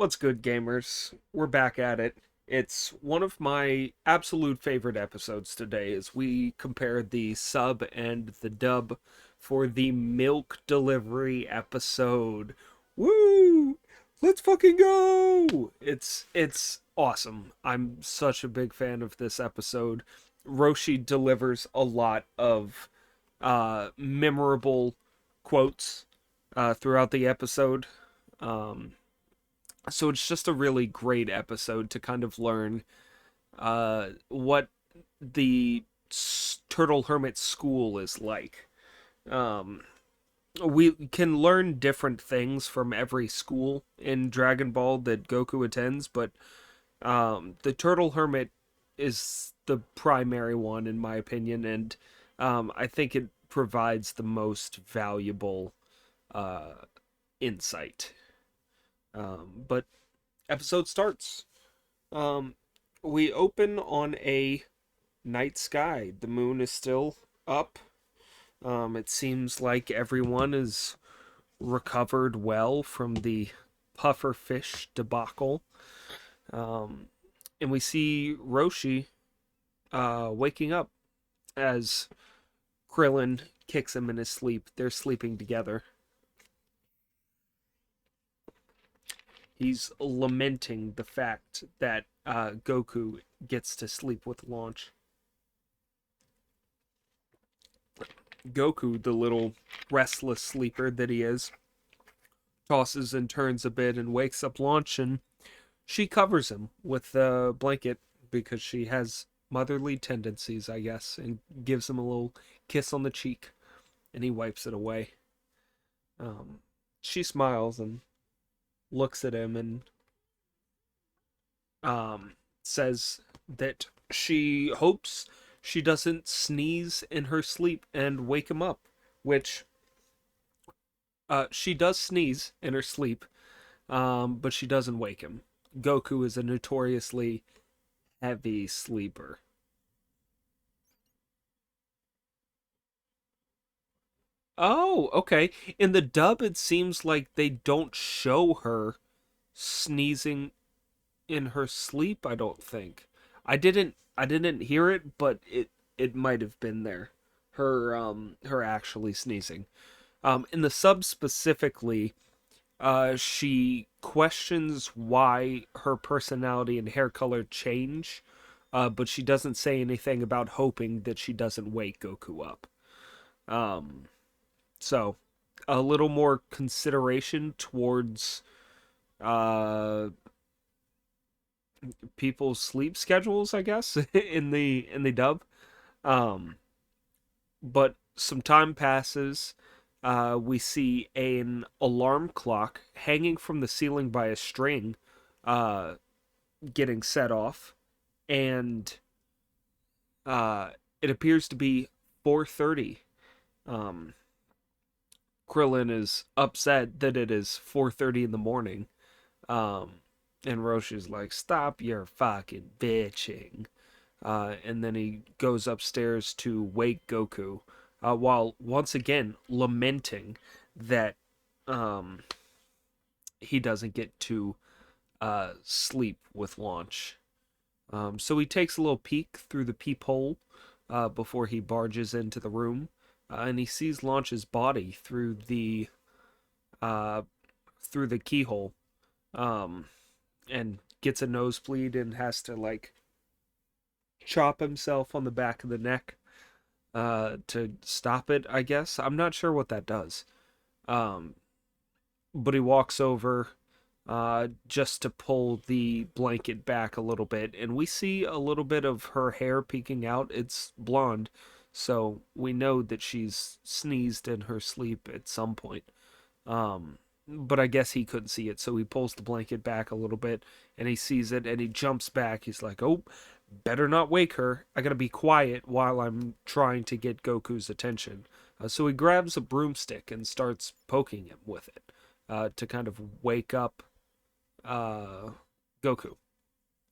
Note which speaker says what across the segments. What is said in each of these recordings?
Speaker 1: What's good, gamers? We're back at it. It's one of my absolute favorite episodes today as we compare the sub and the dub for the milk delivery episode. Woo! Let's fucking go! It's awesome. I'm such a big fan of this episode. Roshi delivers a lot of memorable quotes throughout the episode. Um, so it's just a really great episode to kind of learn what the Turtle Hermit School is like. Um, we can learn different things from every school in Dragon Ball that Goku attends, but the Turtle Hermit is the primary one, in my opinion, and I think it provides the most valuable uh, insight. But episode starts. Um, we open on a night sky. The moon is still up. It seems like everyone is recovered well from the puffer fish debacle. Um, and we see Roshi waking up as Krillin kicks him in his sleep. They're sleeping together. He's lamenting the fact that Goku gets to sleep with Launch. Goku, the little restless sleeper that he is, tosses and turns a bit and wakes up Launch, and she covers him with a blanket because she has motherly tendencies, I guess, and gives him a little kiss on the cheek, and he wipes it away. She smiles and looks at him and um, says that she hopes she doesn't sneeze in her sleep and wake him up, which she does sneeze in her sleep, but she doesn't wake him. Goku is a notoriously heavy sleeper. Oh, okay. In the dub, it seems like they don't show her sneezing in her sleep, I don't think. I didn't hear it, but it might have been there. Her actually sneezing. In the sub specifically, she questions why her personality and hair color change, but she doesn't say anything about hoping that she doesn't wake Goku up. Um, so a little more consideration towards uh people's sleep schedules, I guess, in the dub. Um, but some time passes. We see an alarm clock hanging from the ceiling by a string, uh, getting set off, and it appears to be 4:30. Um, Krillin is upset that it is 4:30 in the morning. Um, and Roshi's like, "Stop your fucking bitching." And then he goes upstairs to wake Goku, while once again lamenting that um, he doesn't get to sleep with Launch. So he takes a little peek through the peephole before he barges into the room, and he sees Launch's body uh, through the keyhole, um, and gets a nosebleed and has to like chop himself on the back of the neck to stop it, I guess. I'm not sure what that does. Um, but he walks over just to pull the blanket back a little bit, and we see a little bit of her hair peeking out. It's blonde, so we know that she's sneezed in her sleep at some point. But I guess he couldn't see it, so he pulls the blanket back a little bit, and he sees it, and he jumps back. He's like, "Oh, better not wake her. I gotta be quiet while I'm trying to get Goku's attention." So he grabs a broomstick and starts poking him with it to kind of wake up uh, Goku.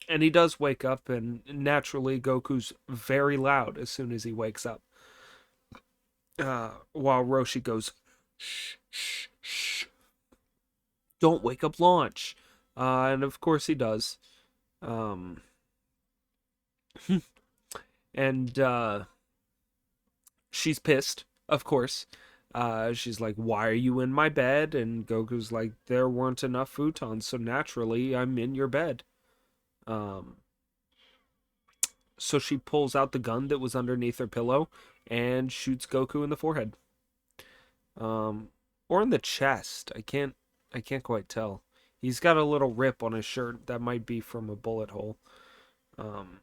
Speaker 1: And he does wake up, and naturally, Goku's very loud as soon as he wakes up. While Roshi goes, "Shh, shh, shh, don't wake up Launch." And of course he does. Um, and she's pissed, of course. She's like, "Why are you in my bed?" And Goku's like, "There weren't enough futons, so naturally I'm in your bed." Um, so she pulls out the gun that was underneath her pillow and shoots Goku in the forehead, um, or in the chest. I can't quite tell. He's got a little rip on his shirt that might be from a bullet hole. Um,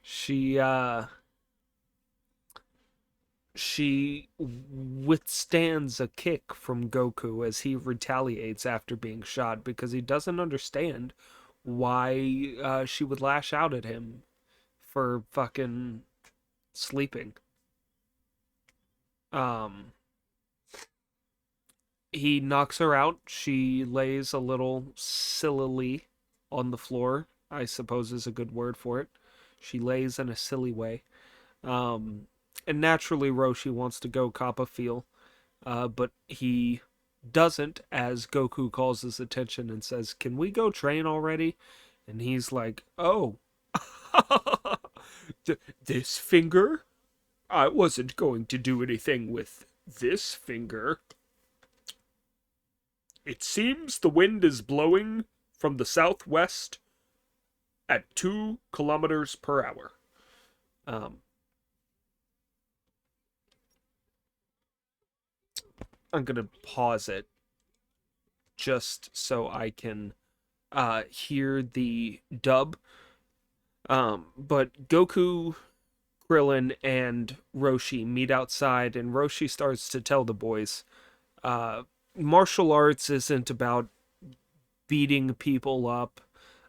Speaker 1: she she withstands a kick from Goku as he retaliates after being shot because he doesn't understand why she would lash out at him for fucking sleeping. Um, he knocks her out. She lays a little sillily on the floor, I suppose is a good word for it. She lays in a silly way. Um, and naturally, Roshi wants to go cop a feel, but he doesn't, as Goku calls his attention and says, "Can we go train already?" And he's like, "Oh, this finger? I wasn't going to do anything with this finger. It seems the wind is blowing from the southwest at 2 kilometers per hour." Um, I'm gonna pause it just so I can hear the dub. But Goku, Krillin, and Roshi meet outside, and Roshi starts to tell the boys, uh, martial arts isn't about beating people up,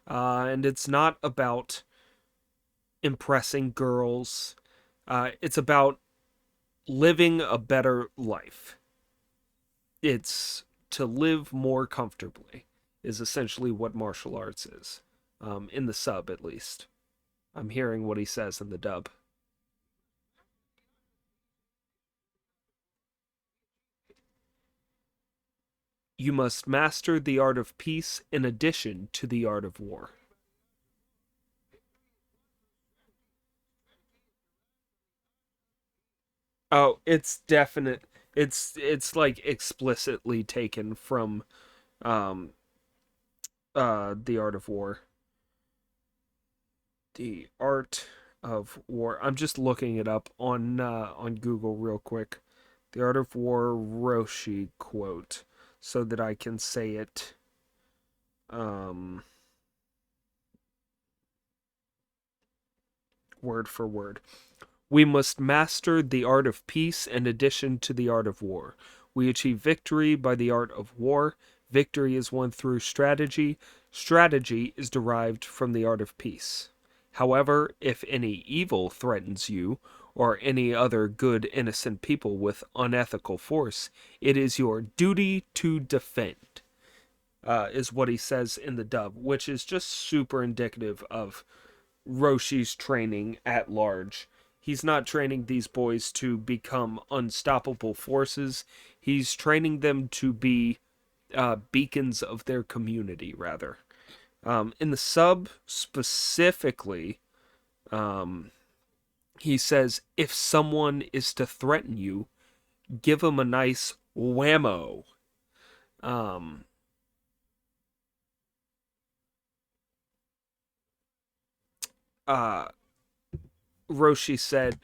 Speaker 1: and it's not about impressing girls. It's about living a better life. It's to live more comfortably, is essentially what martial arts is, in the sub at least. I'm hearing what he says in the dub. You must master the art of peace in addition to the art of war. Oh, it's definite. It's like explicitly taken from um the art of war. The art of war. I'm just looking it up on Google real quick. The art of war Roshi quote so that I can say it um word for word. We must master the art of peace in addition to the art of war. We achieve victory by the art of war. Victory is won through strategy. Strategy is derived from the art of peace. However, if any evil threatens you, or any other good innocent people with unethical force, it is your duty to defend, is what he says in the dub, which is just super indicative of Roshi's training at large. He's not training these boys to become unstoppable forces. He's training them to be beacons of their community, rather. In the sub specifically, um, he says, if someone is to threaten you, give them a nice whammo. Um, uh, Roshi said,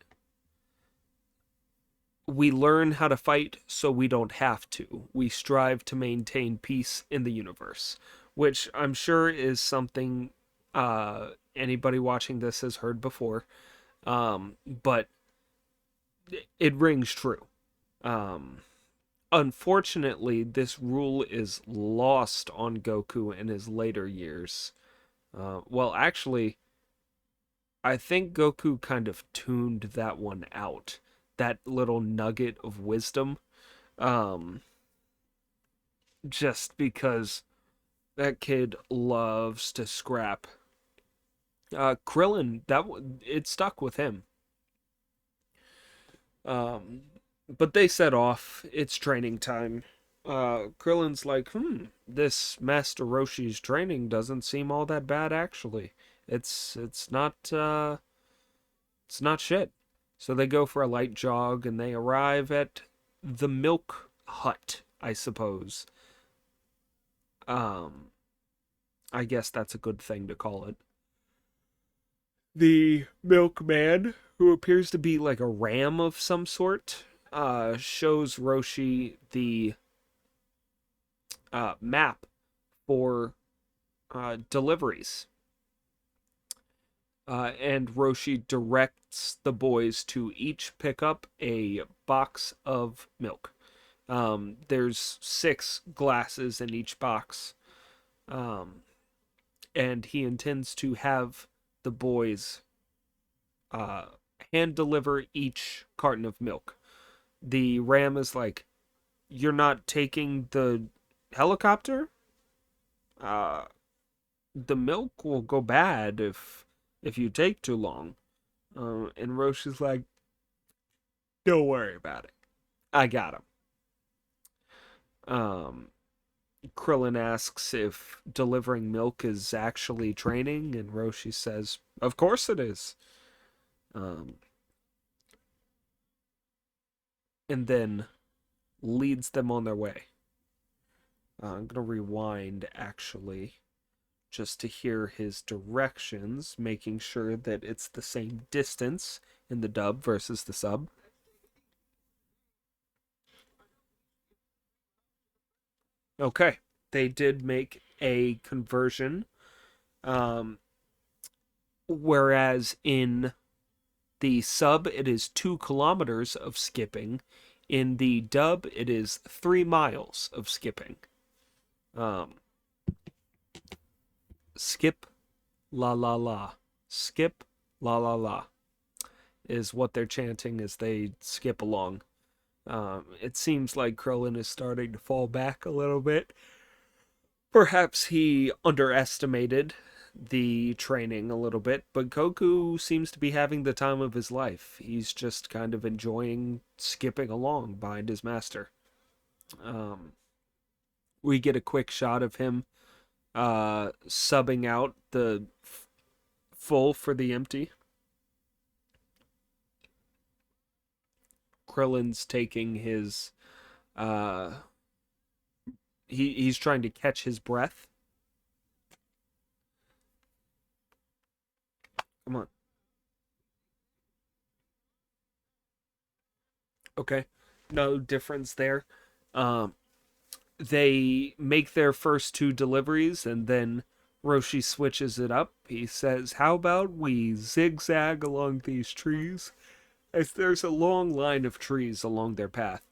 Speaker 1: we learn how to fight so we don't have to. We strive to maintain peace in the universe, which I'm sure is something anybody watching this has heard before. But it rings true. Um, Unfortunately, this rule is lost on Goku in his later years. Well, actually, I think Goku kind of tuned that one out. That little nugget of wisdom. Um, just because that kid loves to scrap. Krillin, it stuck with him. Um, but they set off. It's training time. Krillin's like, this Master Roshi's training doesn't seem all that bad actually. It's not it's not shit. So they go for a light jog and they arrive at the milk hut, I suppose. Um, I guess that's a good thing to call it. The milkman, who appears to be like a ram of some sort, shows Roshi the map for deliveries. And Roshi directs the boys to each pick up a box of milk. There's 6 glasses in each box. Um, and he intends to have the boys uh, hand deliver each carton of milk. The ram is like, "You're not taking the helicopter? Uh, the milk will go bad if you take too long." And Roshi's like, "Don't worry about it. I got him." Um, Krillin asks if delivering milk is actually training, and Roshi says, "Of course it is." Um, and then leads them on their way. I'm gonna rewind actually, just to hear his directions, making sure that it's the same distance in the dub versus the sub. Okay, they did make a conversion. Um, Whereas in the sub, it is 2 kilometers of skipping. In the dub, it is 3 miles of skipping. Um, skip, la la la. Skip, la la la. Is what they're chanting as they skip along. It seems like Krillin is starting to fall back a little bit. Perhaps he underestimated the training a little bit, but Goku seems to be having the time of his life. He's just kind of enjoying skipping along behind his master. Um, we get a quick shot of him subbing out the full for the empty. Krillin's taking his uh he's trying to catch his breath. Come on. Okay. No difference there. Um they make their first 2 deliveries and then Roshi switches it up. He says, "How about we zigzag along these trees?" As there's a long line of trees along their path.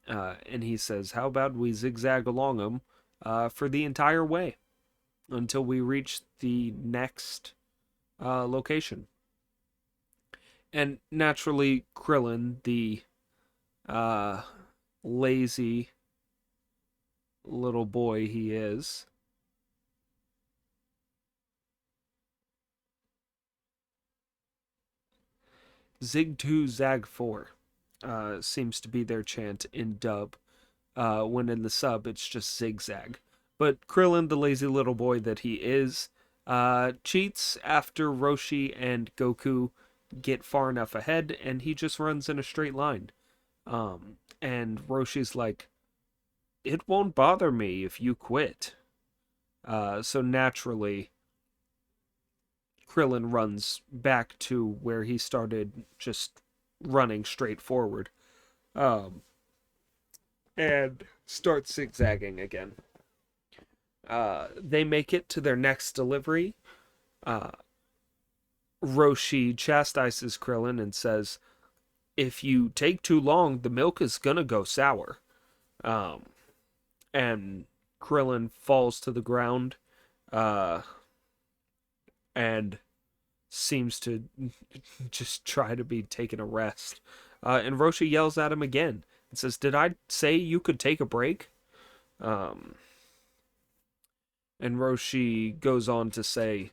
Speaker 1: And he says, "How about we zigzag along them for the entire way until we reach the next location?" And naturally, Krillin, the uh, lazy little boy he is, Zig 2 Zag 4 seems to be their chant in dub. When in the sub, it's just zigzag. But Krillin, the lazy little boy that he is, cheats after Roshi and Goku get far enough ahead, and he just runs in a straight line. And Roshi's like, "It won't bother me if you quit." So naturally, Krillin runs back to where he started, just running straight forward, um, and starts zigzagging again. They make it to their next delivery. Uh, Roshi chastises Krillin and says, "If you take too long, the milk is gonna go sour." Um, and Krillin falls to the ground uh, and seems to just try to be taking a rest. And Roshi yells at him again and says, "Did I say you could take a break?" Um, and Roshi goes on to say,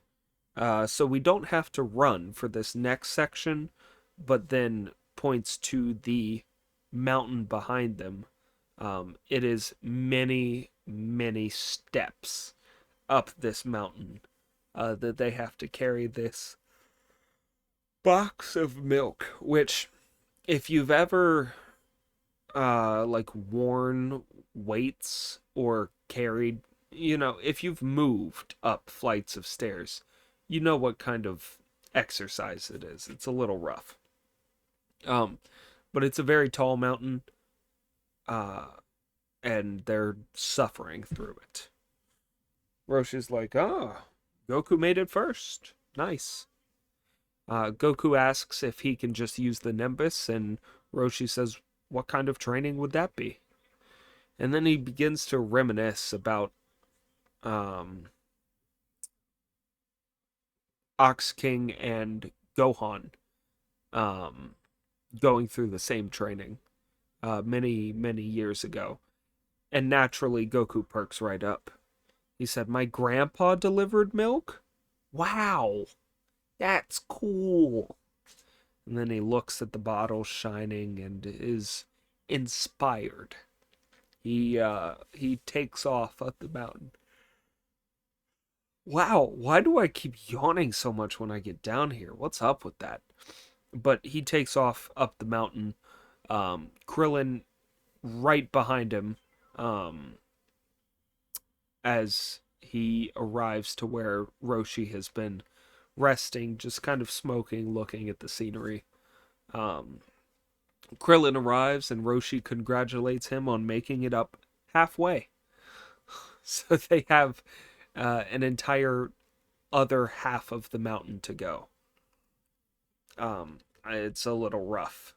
Speaker 1: "So we don't have to run for this next section," but then points to the mountain behind them. It is many, many steps up this mountain that they have to carry this box of milk, which, if you've ever like worn weights or carried, if you've moved up flights of stairs, you know what kind of exercise it is. It's a little rough. Um, but it's a very tall mountain, uh, and they're suffering through it. Roshi's like, "Ah, Goku made it first. Nice." Goku asks if he can just use the Nimbus, and Roshi says, "What kind of training would that be?" And then he begins to reminisce about um, Ox King and Gohan um, going through the same training many, many years ago. And naturally, Goku perks right up. He said, "My grandpa delivered milk? Wow, that's cool." And then he looks at the bottle shining and is inspired. He takes off up the mountain. Wow, why do I keep yawning so much when I get down here? What's up with that? But he takes off up the mountain. Krillin right behind him, um, as he arrives to where Roshi has been resting, just kind of smoking, looking at the scenery. Um, Krillin arrives and Roshi congratulates him on making it up halfway. So they have an entire other half of the mountain to go. It's a little rough.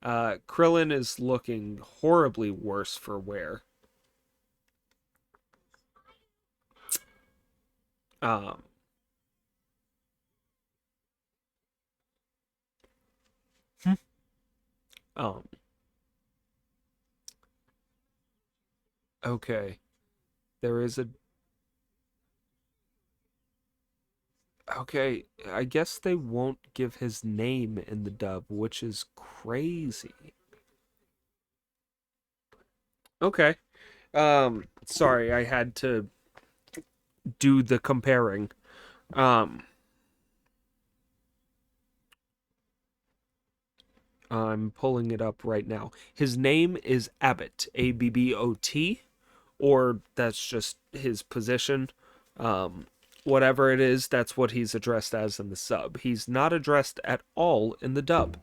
Speaker 1: Krillin is looking horribly worse for wear. Um, um, okay. There is a. Okay, I guess they won't give his name in the dub, which is crazy. Okay. Sorry, I had to do the comparing. Um, I'm pulling it up right now. His name is Abbott, Abbot, or that's just his position. Um, Whatever it is, that's what he's addressed as in the sub. He's not addressed at all in the dub.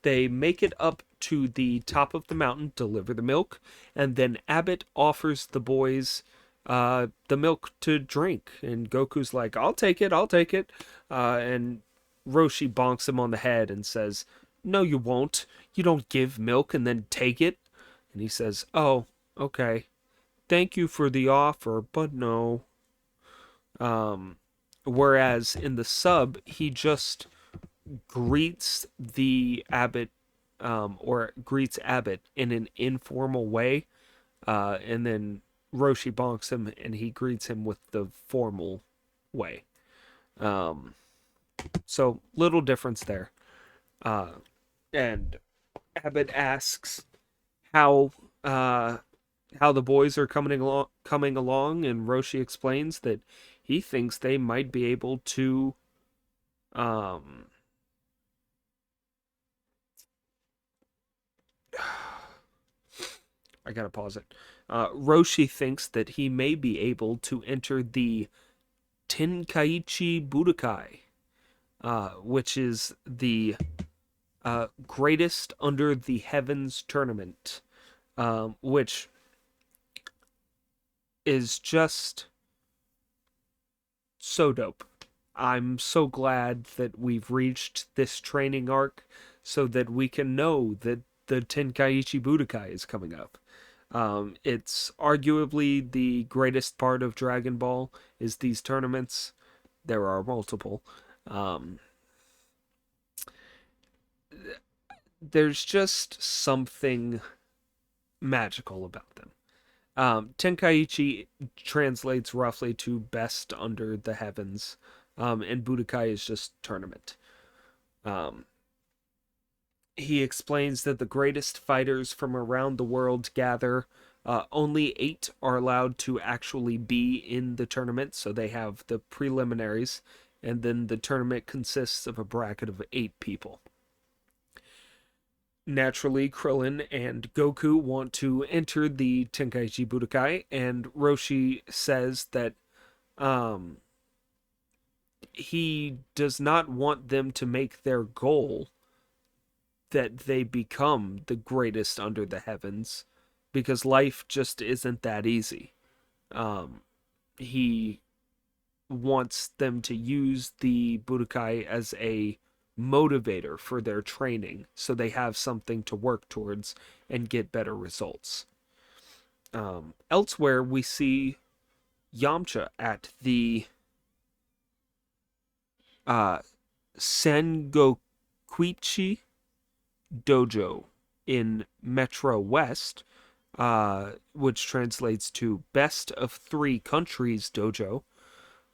Speaker 1: They make it up to the top of the mountain, deliver the milk, and then Abbott offers the boys the milk to drink. And Goku's like, "I'll take it, I'll take it." And Roshi bonks him on the head and says, "No, you won't. You don't give milk and then take it." And he says, "Oh, okay. Thank you for the offer, but no." Um, Whereas in the sub, he just greets the Abbott, or greets Abbott in an informal way, and then Roshi bonks him and he greets him with the formal way. Um, so little difference there. Uh, and Abbott asks how uh, how the boys are coming along, and Roshi explains that he thinks they might be able to um, I gotta pause it. Roshi thinks that he may be able to enter the Tenkaichi Budokai, which is the greatest under the heavens tournament, which is just so dope. I'm so glad that we've reached this training arc so that we can know that the Tenkaichi Budokai is coming up. It's arguably the greatest part of Dragon Ball is these tournaments. There are multiple. Um, there's just something magical about them. Tenkaichi translates roughly to best under the heavens, and Budokai is just tournament. Um, He explains that the greatest fighters from around the world gather. Only 8 are allowed to actually be in the tournament, so they have the preliminaries, and then the tournament consists of a bracket of 8 people. Naturally, Krillin and Goku want to enter the Tenkaichi Budokai, and Roshi says that um, he does not want them to make their goal that they become the greatest under the heavens, because life just isn't that easy. Um, he wants them to use the Budokai as a motivator for their training so they have something to work towards and get better results. Elsewhere, we see Yamcha at the uh, Sengokuichi Dojo in Metro West, which translates to Best of Three Countries Dojo.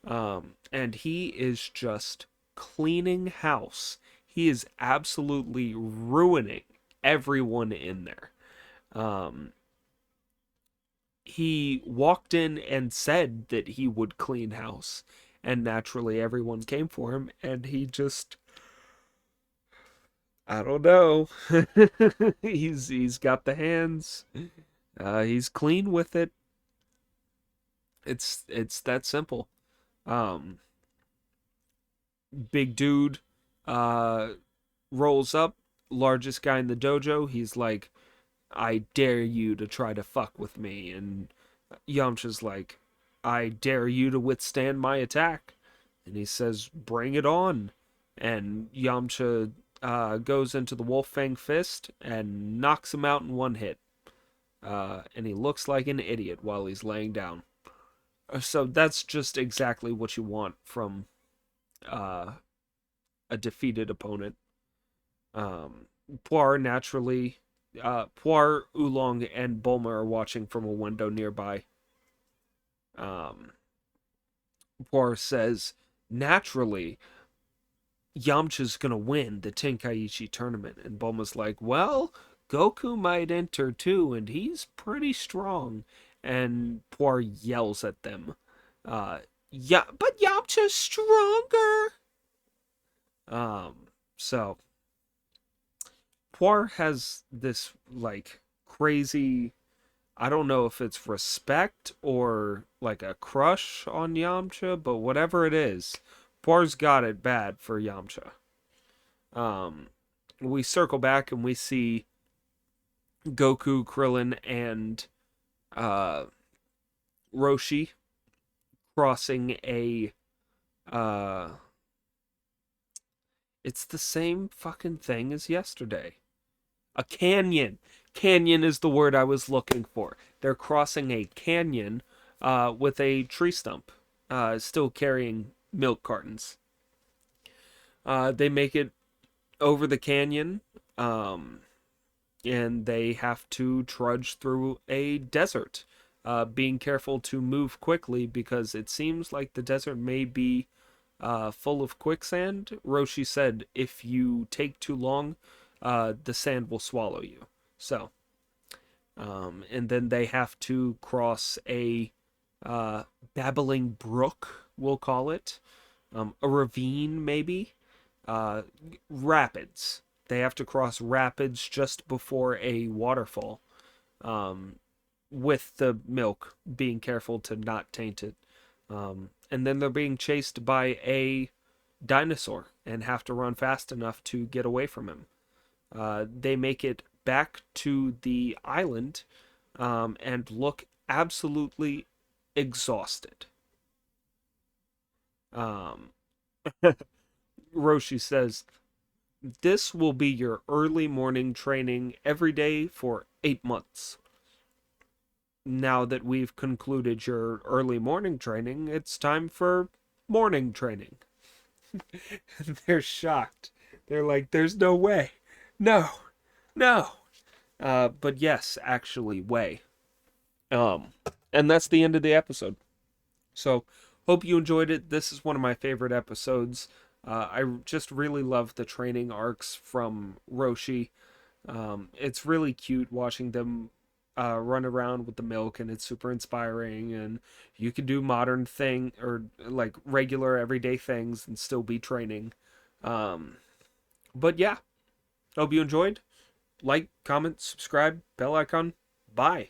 Speaker 1: And he is just cleaning house. He is absolutely ruining everyone in there. Um, he walked in and said that he would clean house, and naturally everyone came for him, and he just, I don't know. He's got the hands. He's clean with it. It's that simple. Um, Big dude uh rolls up, largest guy in the dojo. He's like, I dare you to try to fuck with me. And Yamcha's like, I dare you to withstand my attack. And he says, bring it on. And Yamcha goes into the Wolf Fang Fist and knocks him out in one hit. And he looks like an idiot while he's laying down. So that's just exactly what you want from uh, a defeated opponent. Puar naturally, Puar, Oolong, and Bulma are watching from a window nearby. Um, Puar says, naturally, Yamcha's gonna win the Tenkaichi tournament. And Bulma's like, well, Goku might enter too, and he's pretty strong. And Puar yells at them, yeah, but Yamcha's stronger. So Puar has this like crazy, I don't know if it's respect or like a crush on Yamcha, but whatever it is, Puar's got it bad for Yamcha. Um, we circle back and we see Goku, Krillin, and uh, Roshi crossing a. Uh, it's the same fucking thing as yesterday. A canyon. Canyon is the word I was looking for. They're crossing a canyon with a tree stump, still carrying milk cartons. They make it over the canyon, and they have to trudge through a desert, being careful to move quickly because it seems like the desert may be full of quicksand. Roshi said if you take too long, the sand will swallow you. So, and then they have to cross a babbling brook, we'll call it, a ravine maybe, uh, rapids. They have to cross rapids just before a waterfall, with the milk, being careful to not taint it. And then they're being chased by a dinosaur and have to run fast enough to get away from him. They make it back to the island and look absolutely exhausted. Um, Roshi says, this will be your early morning training every day for 8 months. Now that we've concluded your early morning training, it's time for morning training. They're shocked. They're like, there's no way. No, no. But yes, actually, way. Um, and that's the end of the episode. So, hope you enjoyed it. This is one of my favorite episodes. I just really love the training arcs from Roshi. It's really cute watching them run around with the milk, and it's super inspiring. And you can do modern thing or like regular everyday things and still be training. Um, but yeah, hope you enjoyed. Like, comment, subscribe, bell icon. Bye.